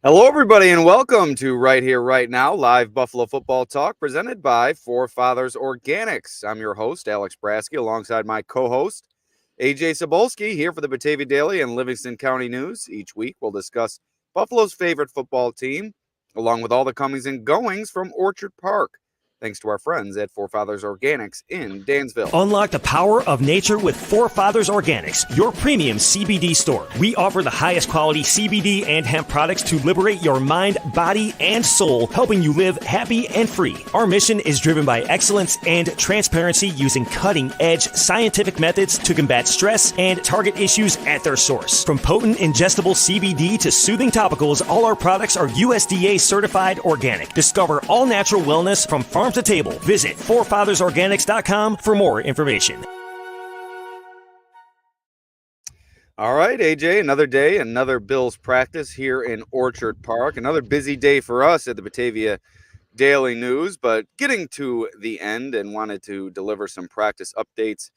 Hello, everybody, and welcome to Right Here, Right Now, live Buffalo football talk presented by Forefathers Organics. I'm your host, Alex Brasky, alongside my co-host, Ajay Cybulski, here for the Batavia Daily and Livingston County News. Each week, we'll discuss Buffalo's favorite football team, along with all the comings and goings from Orchard Park. Thanks to our friends at Forefathers Organics in Dansville. Unlock the power of nature with Forefathers Organics, your premium CBD store. We offer the highest quality CBD and hemp products to liberate your mind, body, and soul, helping you live happy and free. Our mission is driven by excellence and transparency using cutting-edge scientific methods to combat stress and target issues at their source. From potent ingestible CBD to soothing topicals, all our products are USDA certified organic. Discover all natural wellness from farm to table. Visit forefathersorganics.com for more information. All right, AJ, another day, another Bills practice here in Orchard Park. Another busy day for us at the Batavia Daily News, but getting to the end and wanted to deliver some practice updates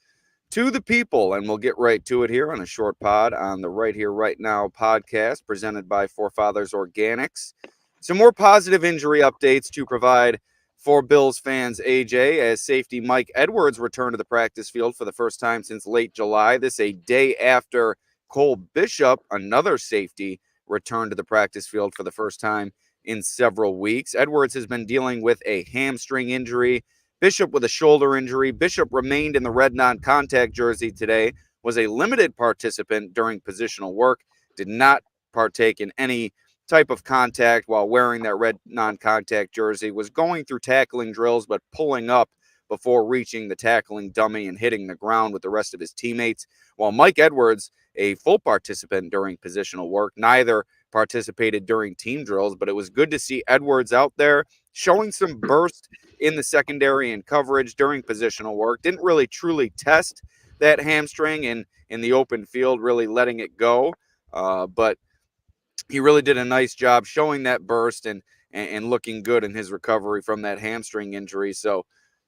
to the people. And we'll get right to it here on a short pod on the Right Here, Right Now podcast presented by Forefathers Organics. Some more positive injury updates to provide for Bills fans, AJ, as safety Mike Edwards returned to the practice field for the first time since late July. This a day after Cole Bishop, another safety, returned to the practice field for the first time in several weeks. Edwards has been dealing with a hamstring injury, Bishop with a shoulder injury. Bishop remained in the red non-contact jersey today, was a limited participant during positional work, did not partake in any type of contact while wearing that red non-contact jersey, was going through tackling drills but pulling up before reaching the tackling dummy and hitting the ground with the rest of his teammates. While Mike Edwards, a full participant during positional work, neither participated during team drills, but it was good to see Edwards out there showing some burst in the secondary and coverage during positional work. Didn't really truly test that hamstring in the open field, really letting it go, but he really did a nice job showing that burst and looking good in his recovery from that hamstring injury. So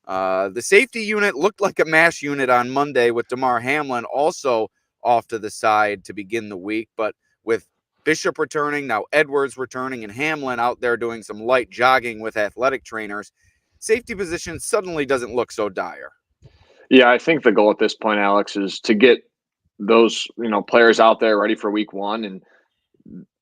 the safety unit looked like a mash unit on Monday with Damar Hamlin also off to the side to begin the week. But with Bishop returning, now Edwards returning, and Hamlin out there doing some light jogging with athletic trainers, safety position suddenly doesn't look so dire. Yeah, I think the goal at this point, Alex, is to get those players out there ready for week one, and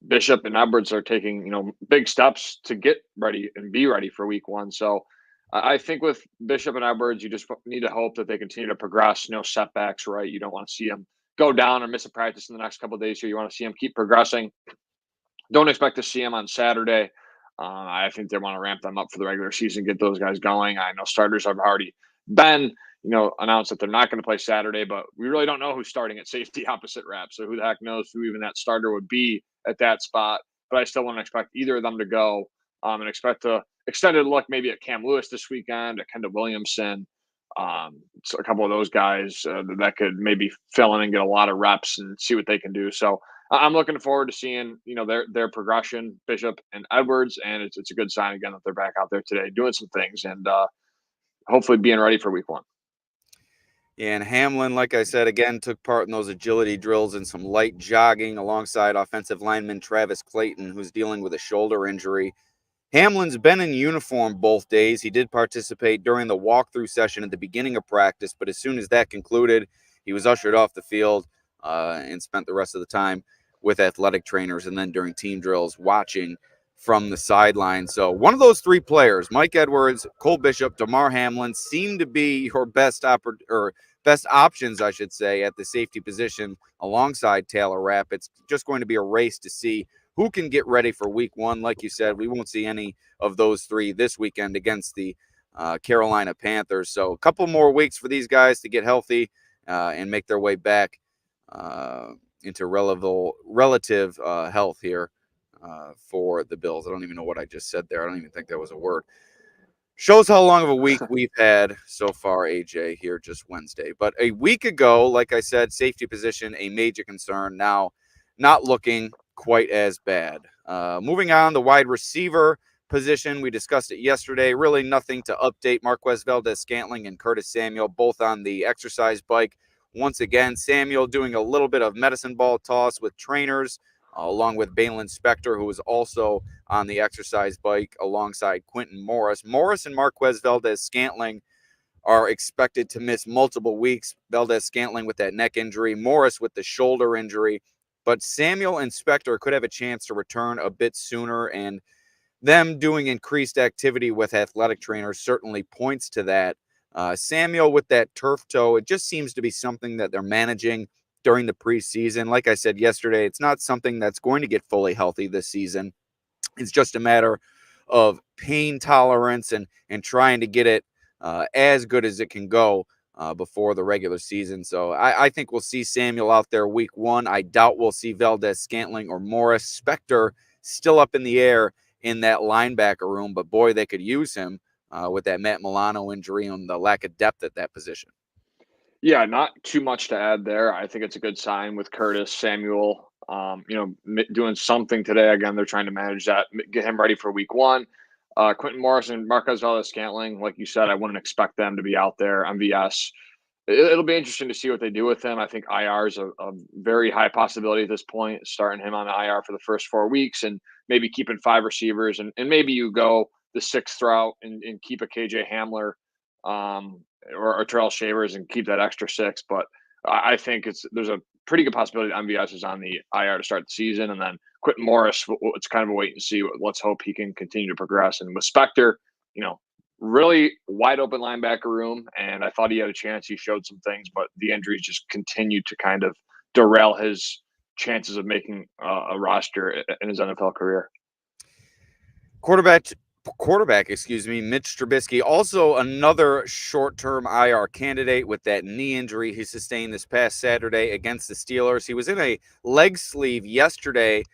Bishop and Edwards are taking big steps to get ready and be ready for week one. So I think with Bishop and Edwards, you just need to hope that they continue to progress. No setbacks, right? You don't want to see them go down or miss a practice in the next couple of days here. You want to see them keep progressing. Don't expect to see them on Saturday. I think they want to ramp them up for the regular season, get those guys going. I know starters have already been, announced that they're not going to play Saturday, but we really don't know who's starting at safety opposite Rap. So who the heck knows who even that starter would be at that spot. But I still want to expect either of them to go and expect a extended look maybe at Cam Lewis this weekend, at Kendall Williamson. So a couple of those guys that could maybe fill in and get a lot of reps and see what they can do. So I'm looking forward to seeing their progression, Bishop and Edwards, and it's a good sign again that they're back out there today doing some things and hopefully being ready for week one. And Hamlin, like I said, again, took part in those agility drills and some light jogging alongside offensive lineman Travis Clayton, who's dealing with a shoulder injury. Hamlin's been in uniform both days. He did participate during the walkthrough session at the beginning of practice, but as soon as that concluded, he was ushered off the field and spent the rest of the time with athletic trainers and then during team drills watching from the sideline. So one of those three players, Mike Edwards, Cole Bishop, Damar Hamlin, seem to be your best options, I should say, at the safety position alongside Taylor Rapp. It's just going to be a race to see who can get ready for week one. Like you said, we won't see any of those three this weekend against the Carolina Panthers. So a couple more weeks for these guys to get healthy and make their way back into relative health here for the Bills. I don't even know what I just said there. I don't even think that was a word. Shows how long of a week we've had so far, AJ, here just Wednesday. But a week ago, like I said, safety position, a major concern. Now, not looking quite as bad. Moving on, the wide receiver position, we discussed it yesterday. Really nothing to update. Marquez Valdez-Scantling and Curtis Samuel both on the exercise bike. Once again, Samuel doing a little bit of medicine ball toss with trainers along with Balin Spector, who was also on the exercise bike alongside Quentin Morris. Morris and Marquez Valdez-Scantling are expected to miss multiple weeks. Valdez-Scantling with that neck injury, Morris with the shoulder injury. But Samuel and Spector could have a chance to return a bit sooner, and them doing increased activity with athletic trainers certainly points to that. Samuel with that turf toe, it just seems to be something that they're managing during the preseason. Like I said yesterday, it's not something that's going to get fully healthy this season. It's just a matter of pain tolerance and trying to get it as good as it can go before the regular season. So I think we'll see Samuel out there week 1. I doubt we'll see Valdez-Scantling or Morris. Spector still up in the air in that linebacker room, but boy, they could use him with that Matt Milano injury and the lack of depth at that position. Yeah, not too much to add there. I think it's a good sign with Curtis Samuel, doing something today. Again, they're trying to manage that, get him ready for week 1. Quentin Morris and Marquez Valdez-Scantling, like you said, I wouldn't expect them to be out there. MVS, it'll be interesting to see what they do with him. I think IR is a very high possibility at this point, starting him on the IR for the first 4 weeks and maybe keeping 5 receivers. And maybe you go the 6th route and keep a KJ Hamler or Terrell Shavers and keep that extra 6. But I think there's a pretty good possibility that MVS is on the IR to start the season. And then Quentin Morris, it's kind of a wait and see. Let's hope he can continue to progress. And with Spector, really wide open linebacker room, and I thought he had a chance. He showed some things, but the injuries just continued to kind of derail his chances of making a roster in his NFL career. Quarterback, Mitch Trubisky, also another short-term IR candidate with that knee injury he sustained this past Saturday against the Steelers. He was in a leg sleeve yesterday,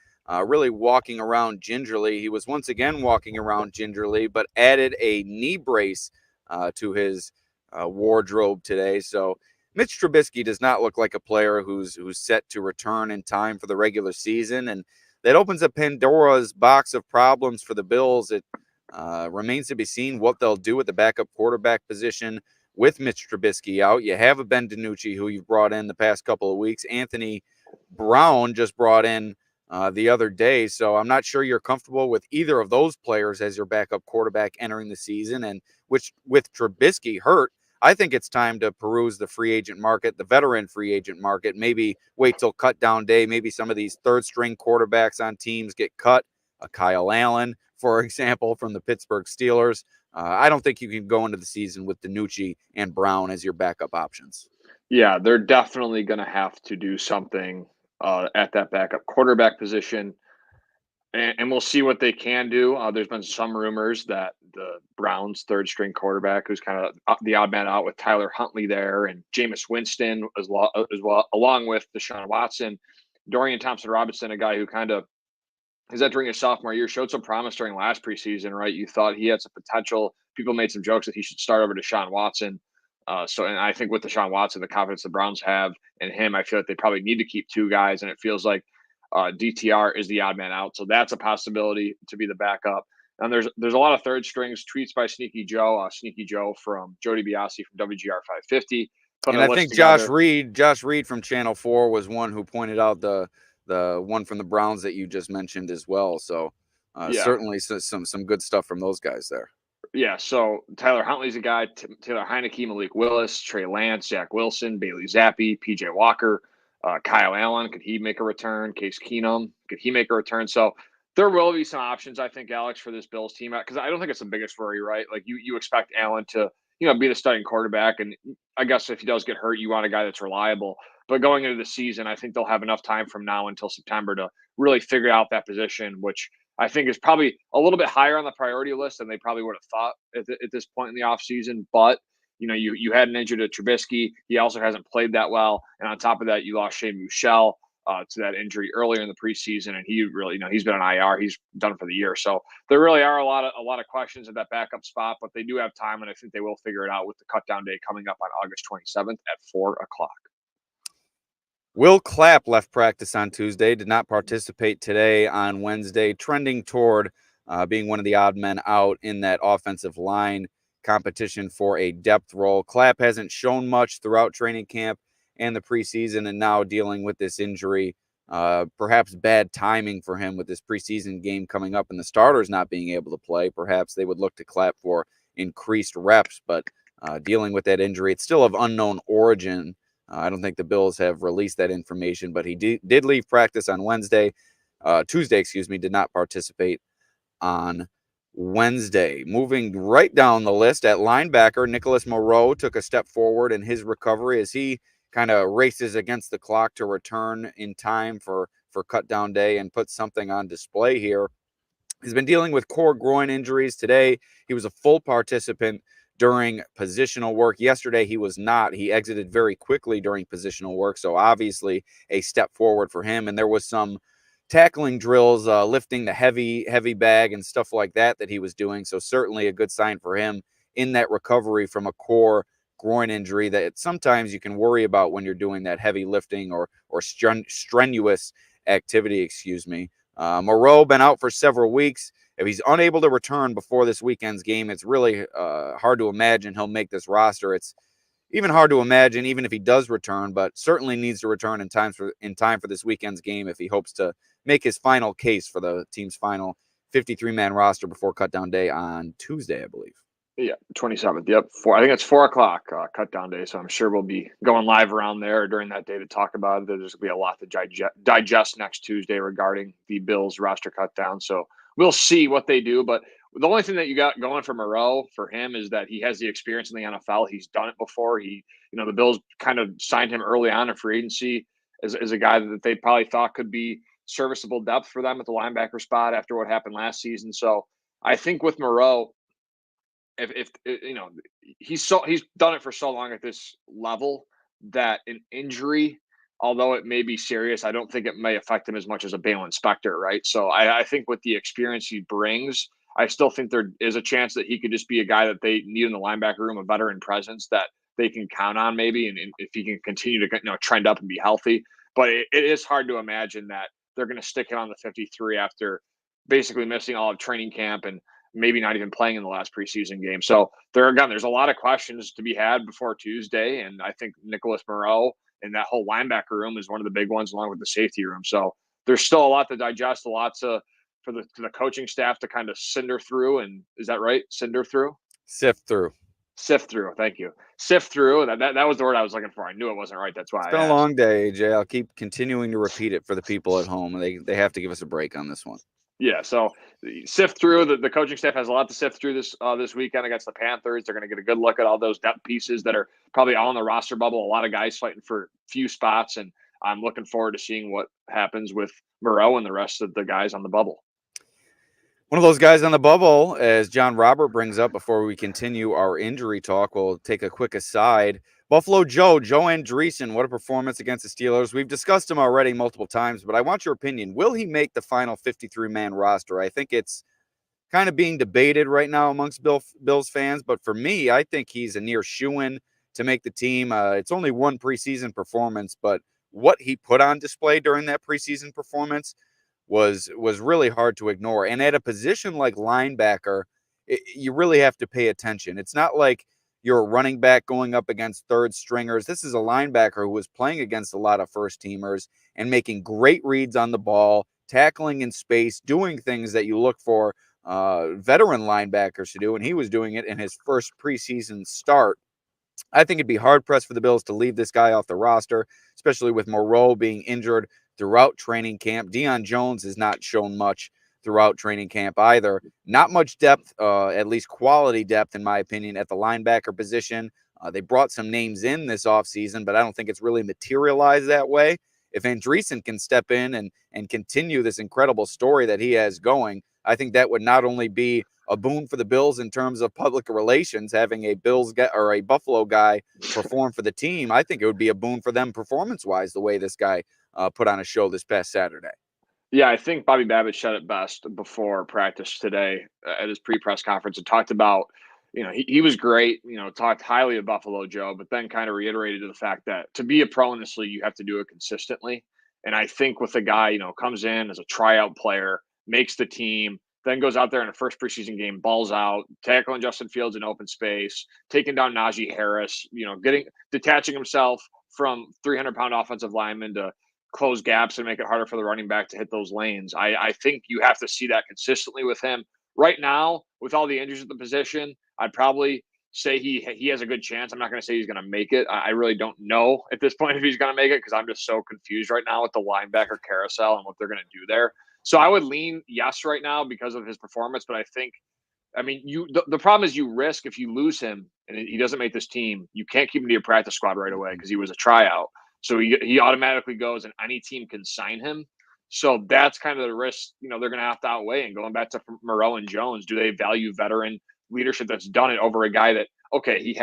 really walking around gingerly. He was once again walking around gingerly, but added a knee brace to his wardrobe today. So Mitch Trubisky does not look like a player who's set to return in time for the regular season, and that opens up Pandora's box of problems for the Bills. It remains to be seen what they'll do with the backup quarterback position with Mitch Trubisky out. You have a Ben DiNucci who you've brought in the past couple of weeks. Anthony Brown just brought in the other day. So I'm not sure you're comfortable with either of those players as your backup quarterback entering the season. And which with Trubisky hurt, I think it's time to peruse the free agent market, the veteran free agent market. Maybe wait till cut down day. Maybe some of these third string quarterbacks on teams get cut. Kyle Allen, for example, from the Pittsburgh Steelers. I don't think you can go into the season with DiNucci and Brown as your backup options. Yeah, they're definitely going to have to do something at that backup quarterback position. And we'll see what they can do. There's been some rumors that the Browns' third string quarterback, who's kind of the odd man out with Tyler Huntley there, and Jameis Winston as well, along with Deshaun Watson, Dorian Thompson-Robinson, a guy who kind of is entering his sophomore year, showed some promise during last preseason, right? You thought he had some potential. People made some jokes that he should start over Deshaun Watson. And I think with Deshaun Watson, the confidence the Browns have in him, I feel like they probably need to keep 2 guys, and it feels like DTR is the odd man out. So that's a possibility to be the backup. And there's a lot of third strings. Tweets by Sneaky Joe from Jody Biasi from WGR 550. And I think Josh Reed from Channel 4 was one who pointed out the one from the Browns that you just mentioned as well. So certainly some good stuff from those guys there. Yeah, so Tyler Huntley's a guy, Taylor Heineke, Malik Willis, Trey Lance, Zach Wilson, Bailey Zappi, PJ Walker, Kyle Allen. Could he make a return? Case Keenum, could he make a return? So there will be some options, I think, Alex, for this Bills team, because I don't think it's the biggest worry, right? Like you expect Allen to, be the starting quarterback. And I guess if he does get hurt, you want a guy that's reliable. But going into the season, I think they'll have enough time from now until September to really figure out that position, which I think is probably a little bit higher on the priority list than they probably would have thought at this point in the offseason. But, you had an injury to Trubisky. He also hasn't played that well. And on top of that, you lost Shane Mouchel to that injury earlier in the preseason. And he really, he's been on IR. He's done for the year. So there really are a lot of questions at that backup spot, but they do have time. And I think they will figure it out with the cut down day coming up on August 27th at 4:00. Will Clapp left practice on Tuesday, did not participate today on Wednesday, trending toward being one of the odd men out in that offensive line competition for a depth role. Clapp hasn't shown much throughout training camp and the preseason, and now dealing with this injury Perhaps bad timing for him with this preseason game coming up and the starters not being able to play. Perhaps they would look to clap for increased reps, but dealing with that injury, it's still of unknown origin. I don't think the Bills have released that information, but he did leave practice on Tuesday, did not participate on Wednesday. Moving right down the list at linebacker, Nicholas Moreau took a step forward in his recovery as he kind of races against the clock to return in time for cut down day and put something on display here. He's been dealing with core groin injuries. Today, he was a full participant during positional work. Yesterday, he was not. He exited very quickly during positional work, so obviously a step forward for him. And there was some tackling drills, lifting the heavy bag and stuff like that he was doing. So certainly a good sign for him in that recovery from a core groin injury that sometimes you can worry about when you're doing that heavy lifting or strenuous activity, Moreau been out for several weeks. If he's unable to return before this weekend's game, it's really hard to imagine he'll make this roster. It's even hard to imagine, even if he does return, but certainly needs to return in time for this weekend's game if he hopes to make his final case for the team's final 53-man roster before cutdown day on Tuesday, I believe. Yeah, 27th. Yep. I think it's 4:00 cut down day. So I'm sure we'll be going live around there during that day to talk about it. There's going to be a lot to digest next Tuesday regarding the Bills roster cut down. So we'll see what they do. But the only thing that you got going for Moreau for him is that he has the experience in the NFL. He's done it before. The Bills kind of signed him early on in free agency as a guy that they probably thought could be serviceable depth for them at the linebacker spot after what happened last season. So I think with Moreau, if he's done it for so long at this level that an injury, although it may be serious, I don't think it may affect him as much as a Balen Spector, right? So I think with the experience he brings, I still think there is a chance that he could just be a guy that they need in the linebacker room, a veteran presence that they can count on maybe, and if he can continue to trend up and be healthy. But it is hard to imagine that they're going to stick him on the 53 after basically missing all of training camp and maybe not even playing in the last preseason game. So there's a lot of questions to be had before Tuesday. And I think Nicholas Moreau and that whole linebacker room is one of the big ones along with the safety room. So there's still a lot to digest, a lot for the coaching staff to kind of cinder through. And is that right? Cinder through? Sift through. Sift through. Thank you. Sift through. That was the word I was looking for. I knew it wasn't right. That's why it's been a long day, AJ. I'll keep continuing to repeat it for the people at home. They have to give us a break on this one. Yeah, so sift through. The coaching staff has a lot to sift through this weekend against the Panthers. They're going to get a good look at all those depth pieces that are probably all in the roster bubble. A lot of guys fighting for few spots, and I'm looking forward to seeing what happens with Moreau and the rest of the guys on the bubble. One of those guys on the bubble, as John Robert brings up before we continue our injury talk, we'll take a quick aside. Buffalo Joe Andreessen, what a performance against the Steelers. We've discussed him already multiple times, but I want your opinion. Will he make the final 53-man roster? I think it's kind of being debated right now amongst Bills fans, but for me, I think he's a near shoo-in to make the team. It's only one preseason performance, but what he put on display during that preseason performance was really hard to ignore. And at a position like linebacker, you really have to pay attention. It's not like you're a running back going up against third stringers. This is a linebacker who was playing against a lot of first teamers and making great reads on the ball, tackling in space, doing things that you look for veteran linebackers to do. And he was doing it in his first preseason start. I think it'd be hard-pressed for the Bills to leave this guy off the roster, especially with Moreau being injured throughout training camp. Deion Jones has not shown much throughout training camp either. Not much depth, at least quality depth, in my opinion, at the linebacker position. They brought some names in this offseason, but I don't think it's really materialized that way. If Andreessen can step in and continue this incredible story that he has going, I think that would not only be a boon for the Bills in terms of public relations, having a Buffalo guy perform for the team. I think it would be a boon for them performance-wise, the way this guy put on a show this past Saturday. Yeah, I think Bobby Babbitt said it best before practice today at his pre-press conference and talked about, he was great, talked highly of Buffalo Joe, but then kind of reiterated the fact that to be a pro in this league, you have to do it consistently. And I think with a guy, comes in as a tryout player, makes the team, then goes out there in a first preseason game, balls out, tackling Justin Fields in open space, taking down Najee Harris, detaching himself from 300-pound offensive lineman to close gaps and make it harder for the running back to hit those lanes. I think you have to see that consistently with him. Right now, with all the injuries at the position, I'd probably say he has a good chance. I'm not going to say he's going to make it. I really don't know at this point if he's going to make it because I'm just so confused right now with the linebacker carousel and what they're going to do there. So I would lean yes right now because of his performance, but I mean, the problem is you risk if you lose him and he doesn't make this team, you can't keep him to your practice squad right away because he was a tryout. So he automatically goes and any team can sign him. So that's kind of the risk, they're going to have to outweigh. And going back to Moreau and Jones, do they value veteran leadership that's done it over a guy that, okay, he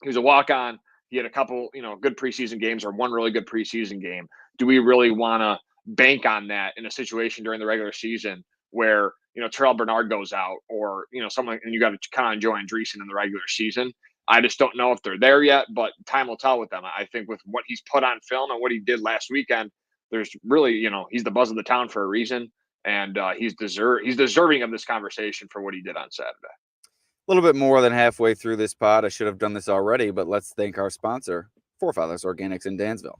was a walk-on. He had a couple, good preseason games or one really good preseason game. Do we really want to bank on that in a situation during the regular season where, Terrell Bernard goes out or, someone, and you got to count on Joe Andreessen in the regular season? I just don't know if they're there yet, but time will tell with them. I think with what he's put on film and what he did last weekend, there's really, he's the buzz of the town for a reason. And he's deserving of this conversation for what he did on Saturday. A little bit more than halfway through this pod. I should have done this already, but let's thank our sponsor, Forefathers Organics in Dansville.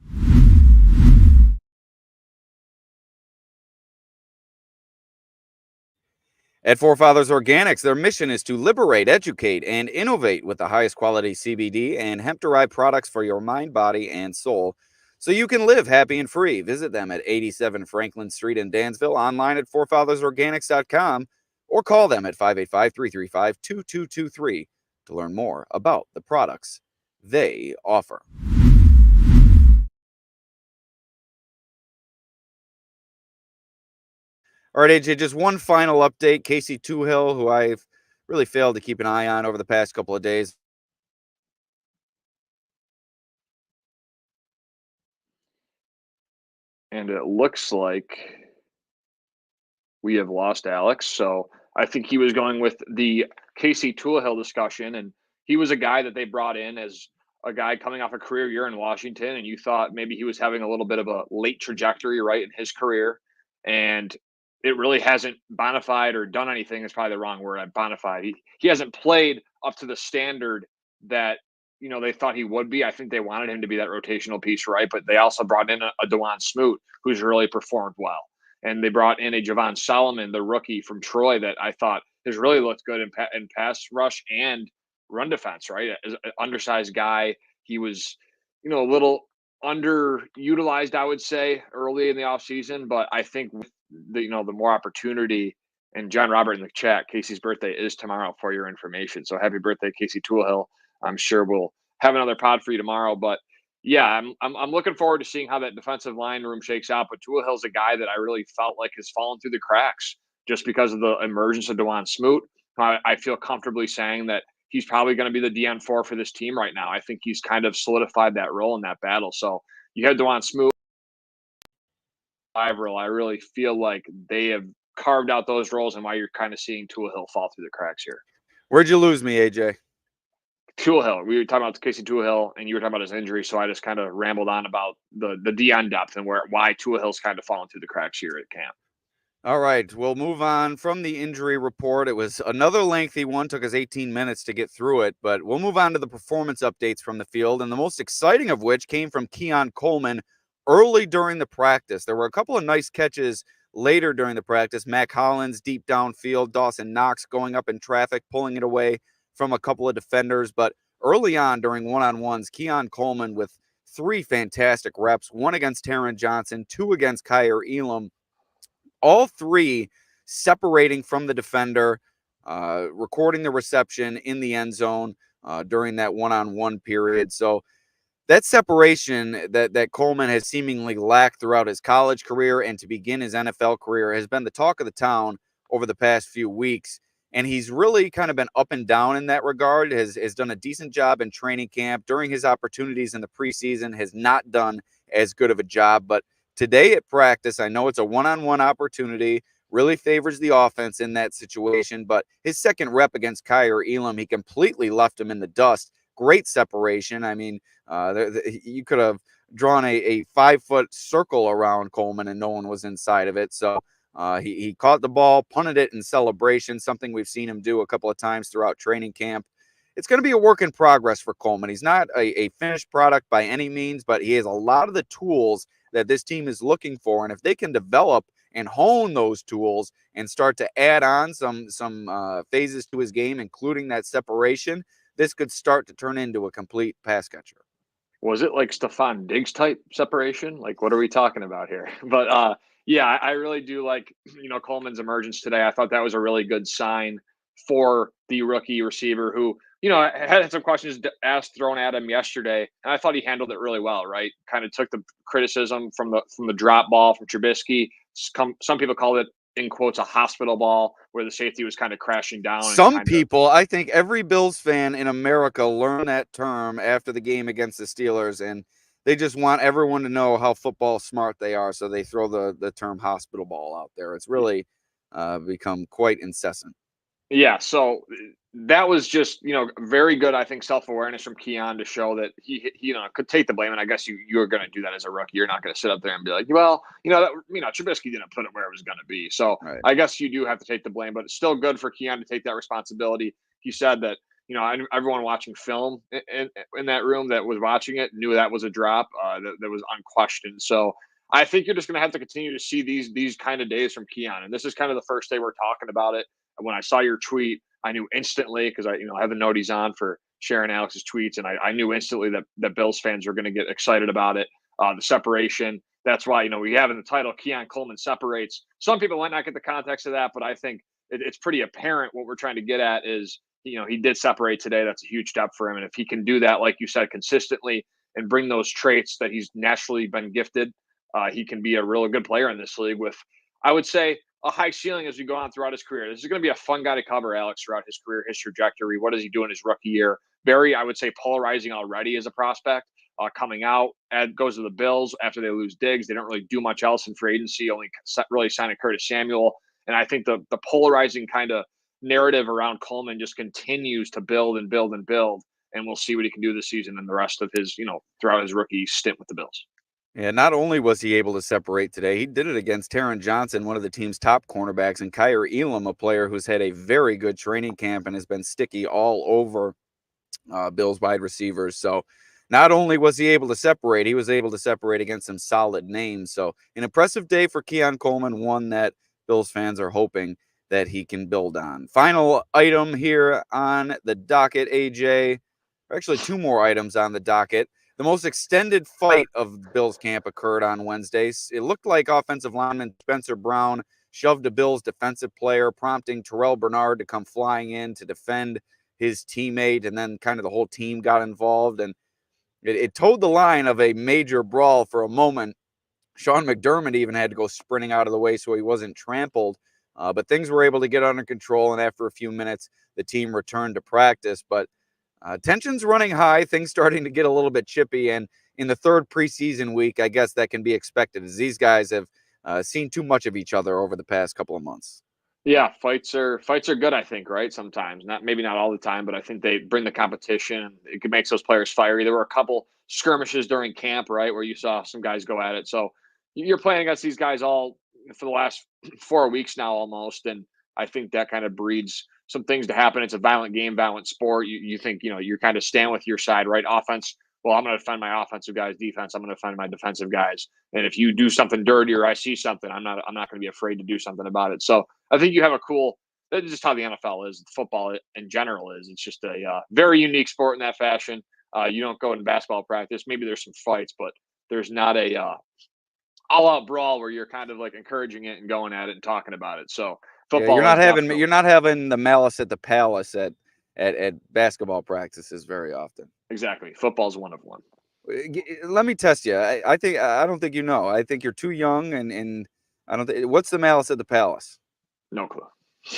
At Forefathers Organics, their mission is to liberate, educate, and innovate with the highest quality CBD and hemp-derived products for your mind, body, and soul, so you can live happy and free. Visit them at 87 Franklin Street in Dansville, online at forefathersorganics.com, or call them at 585-335-2223 to learn more about the products they offer. All right, AJ, just one final update. Casey Toohill, who I've really failed to keep an eye on over the past couple of days. And it looks like we have lost Alex. So I think he was going with the Casey Toohill discussion. And he was a guy that they brought in as a guy coming off a career year in Washington. And you thought maybe he was having a little bit of a late trajectory, right, in his career. And it really hasn't bona fide or done anything. Is probably the wrong word. Bona fide. He hasn't played up to the standard that they thought he would be. I think they wanted him to be that rotational piece, right? But they also brought in a Dewan Smoot who's really performed well, and they brought in a Javon Solomon, the rookie from Troy, that I thought has really looked good in pass rush and run defense, right? As an undersized guy, he was a little underutilized, I would say, early in the offseason, but I think with the more opportunity. And John Robert in the chat, Casey's birthday is tomorrow for your information. So happy birthday, Casey Toohill. I'm sure we'll have another pod for you tomorrow. But yeah, I'm looking forward to seeing how that defensive line room shakes out. But Toohill's a guy that I really felt like has fallen through the cracks just because of the emergence of Dewan Smoot. I feel comfortably saying that he's probably going to be the DN4 for this team right now. I think he's kind of solidified that role in that battle. So you had Dewan Smoot. I really feel like they have carved out those roles, and why you're kind of seeing Toohill fall through the cracks here. Where'd you lose me, AJ? Toohill. We were talking about Casey Toohill, and you were talking about his injury, so I just kind of rambled on about the DN depth and why Toolhill's kind of fallen through the cracks here at camp. All right, we'll move on from the injury report. It was another lengthy one, took us 18 minutes to get through it, but we'll move on to the performance updates from the field, and the most exciting of which came from Keon Coleman early during the practice. There were a couple of nice catches later during the practice. Mac Hollins deep downfield, Dawson Knox going up in traffic, pulling it away from a couple of defenders, but early on during one-on-ones, Keon Coleman with 3 fantastic reps, 1 against Taron Johnson, 2 against Kyer Elam, all 3 separating from the defender, recording the reception in the end zone during that one-on-one period. So that separation that Coleman has seemingly lacked throughout his college career and to begin his NFL career has been the talk of the town over the past few weeks. And he's really kind of been up and down in that regard, has done a decent job in training camp. During his opportunities in the preseason, has not done as good of a job. But today at practice, I know it's a one-on-one opportunity, really favors the offense in that situation. But his second rep against Kyer Elam, he completely left him in the dust. Great separation. I mean, you could have drawn a 5-foot circle around Coleman and no one was inside of it. So he caught the ball, punted it in celebration, something we've seen him do a couple of times throughout training camp. it's going to be a work in progress for Coleman. He's not a finished product by any means, but he has a lot of the tools that this team is looking for. And if they can develop and hone those tools and start to add on some phases to his game, including that separation, this could start to turn into a complete pass catcher. Was it like Stephon Diggs type separation? Like, what are we talking about here? But yeah, I really do like, Coleman's emergence today. I thought that was a really good sign for the rookie receiver who, had some questions thrown at him yesterday, and I thought he handled it really well. Right, kind of took the criticism from the drop ball from Trubisky. Some people call it, in quotes, a hospital ball where the safety was kind of crashing down. Some people, I think every Bills fan in America learned that term after the game against the Steelers, and they just want everyone to know how football smart they are, so they throw the term hospital ball out there. It's really become quite incessant. Yeah, so that was just, very good, I think, self-awareness from Keon to show that he could take the blame. And I guess you're going to do that as a rookie. You're not going to sit up there and be like, well, Trubisky didn't put it where it was going to be. So right. I guess you do have to take the blame, but it's still good for Keon to take that responsibility. He said that, everyone watching film in that room that was watching it knew that was a drop that was unquestioned. So I think you're just going to have to continue to see these kind of days from Keon. And this is kind of the first day we're talking about it. When I saw your tweet, I knew instantly, because I have the note he's on for sharing Alex's tweets, and I knew instantly that Bills fans were going to get excited about it. The separation. That's why, we have in the title, Keon Coleman separates. Some people might not get the context of that, but I think it's pretty apparent what we're trying to get at is, he did separate today. That's a huge step for him. And if he can do that, like you said, consistently and bring those traits that he's naturally been gifted, he can be a really good player in this league with, I would say, a high ceiling as we go on throughout his career. This is going to be a fun guy to cover, Alex, throughout his career, his trajectory. What does he do in his rookie year? Very, I would say, polarizing already as a prospect. Coming out, goes to the Bills after they lose Diggs. They don't really do much else in free agency, only really signing Curtis Samuel. And I think the polarizing kind of narrative around Coleman just continues to build and build and build. And we'll see what he can do this season and the rest of his, throughout his rookie stint with the Bills. Yeah, not only was he able to separate today, he did it against Taron Johnson, one of the team's top cornerbacks, and Kyer Elam, a player who's had a very good training camp and has been sticky all over Bills wide receivers. So not only was he able to separate, he was able to separate against some solid names. So an impressive day for Keon Coleman, one that Bills fans are hoping that he can build on. Final item here on the docket, AJ. Actually, two more items on the docket. The most extended fight of the Bills camp occurred on Wednesday. It looked like offensive lineman Spencer Brown shoved a Bills defensive player, prompting Terrell Bernard to come flying in to defend his teammate, and then kind of the whole team got involved, and it towed the line of a major brawl for a moment. Sean McDermott even had to go sprinting out of the way so he wasn't trampled, but things were able to get under control, and after a few minutes, the team returned to practice. But tensions running high, things starting to get a little bit chippy, and in the third preseason week, I guess that can be expected as these guys have seen too much of each other over the past couple of months. Yeah, fights are good, I think, right? Sometimes, maybe not all the time, but I think they bring the competition. It makes those players fiery. There were a couple skirmishes during camp, right, where you saw some guys go at it. So you're playing against these guys all for the last 4 weeks now almost, and I think that kind of breeds some things to happen. It's a violent game, violent sport. You think, you're kind of stand with your side, right? Offense, well, I'm going to defend my offensive guys. Defense, I'm going to defend my defensive guys. And if you do something dirty or I see something, I'm not going to be afraid to do something about it. So I think you have that's just how the NFL is. Football in general is. It's just a very unique sport in that fashion. You don't go in basketball practice. Maybe there's some fights, but there's not a all-out brawl where you're kind of like encouraging it and going at it and talking about it. So football, you're not having the malice at the palace at basketball practices very often. Exactly. Football's one of one. Let me test you. I don't think you know. I think you're too young, and I don't think. What's the malice at the palace? No clue.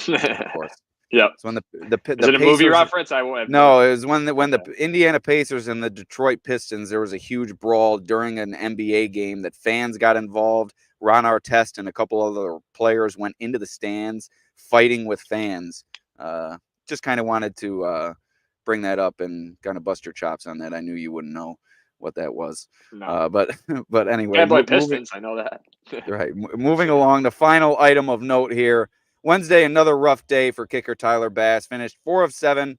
Of course. Yeah. It's when the Is it a Pacers, movie reference? I will. No, it was when the Indiana Pacers and the Detroit Pistons, there was a huge brawl during an NBA game that fans got involved. Ron Artest and a couple other players went into the stands fighting with fans. Just kind of wanted to bring that up and kind of bust your chops on that. I knew you wouldn't know what that was. No. But anyway. Can't play Pistons. I know that. Right. Moving along, the final item of note here. Wednesday, another rough day for kicker Tyler Bass. Finished 4 of 7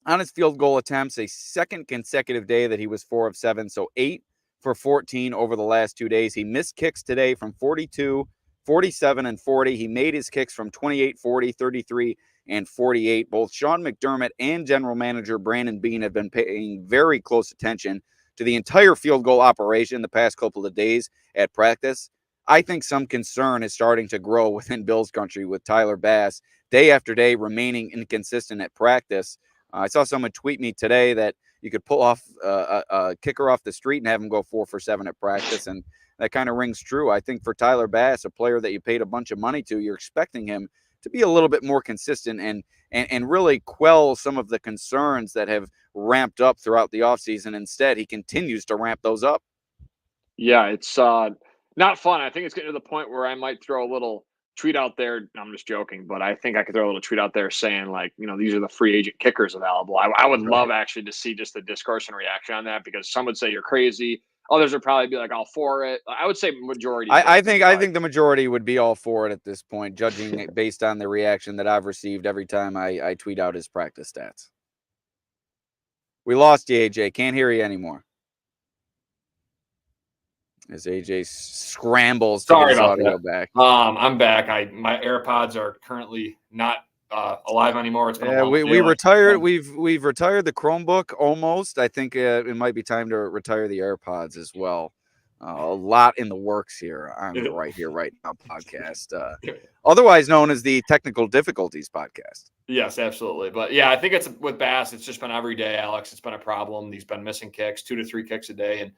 on his field goal attempts, a second consecutive day that he was 4 of 7, so 8 for 14 over the last 2 days. He missed kicks today from 42, 47, and 40. He made his kicks from 28, 40, 33, and 48. Both Sean McDermott and general manager Brandon Beane have been paying very close attention to the entire field goal operation the past couple of days at practice. I think some concern is starting to grow within Bills country with Tyler Bass day after day remaining inconsistent at practice. I saw someone tweet me today that you could pull off a kicker off the street and have him go 4 for 7 at practice, and that kind of rings true. I think for Tyler Bass, a player that you paid a bunch of money to, you're expecting him to be a little bit more consistent and really quell some of the concerns that have ramped up throughout the offseason. Instead, he continues to ramp those up. Yeah, it's not fun. I think it's getting to the point where I might throw a little tweet out there. I'm just joking, but I think I could throw a little tweet out there saying, like, these are the free agent kickers available. I would love actually to see just the discourse and reaction on that, because some would say you're crazy. Others would probably be like, all for it. I would say majority. I think the majority would be all for it at this point, judging it based on the reaction that I've received every time I tweet out his practice stats. We lost you, AJ. Can't hear you anymore. As AJ scrambles to get his audio back. I'm back. My AirPods are currently not alive anymore. It's been a long we retired. We've retired the Chromebook almost. I think it might be time to retire the AirPods as well. A lot in the works here on the Right Here Right Now podcast, otherwise known as the Technical Difficulties podcast. Yes, absolutely. But yeah, I think it's with Bass. It's just been every day, Alex. It's been a problem. He's been missing kicks, 2 to 3 kicks a day, and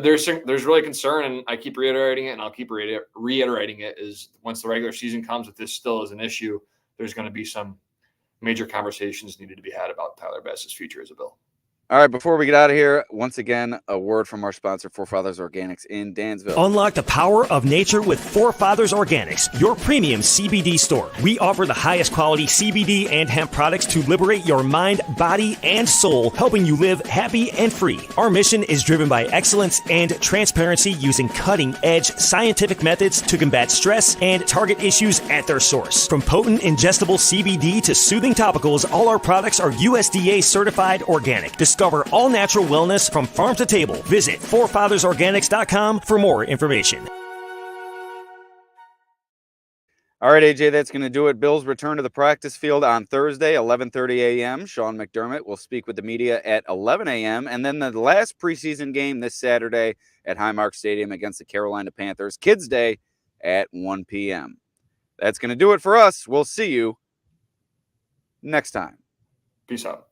there's really concern, and I keep reiterating it, and I'll keep reiterating it, is once the regular season comes, if this still is an issue, there's going to be some major conversations needed to be had about Tyler Bass's future as a Bill. All right, before we get out of here, once again, a word from our sponsor, Forefathers Organics in Dansville. Unlock the power of nature with Forefathers Organics, your premium CBD store. We offer the highest quality CBD and hemp products to liberate your mind, body, and soul, helping you live happy and free. Our mission is driven by excellence and transparency, using cutting-edge scientific methods to combat stress and target issues at their source. From potent ingestible CBD to soothing topicals, all our products are USDA certified organic. Discover all natural wellness from farm to table. Visit forefathersorganics.com for more information. All right, AJ, that's going to do it. Bills return to the practice field on Thursday, 11:30 a.m. Sean McDermott will speak with the media at 11 a.m. And then the last preseason game this Saturday at Highmark Stadium against the Carolina Panthers, Kids Day, at 1 p.m. That's going to do it for us. We'll see you next time. Peace out.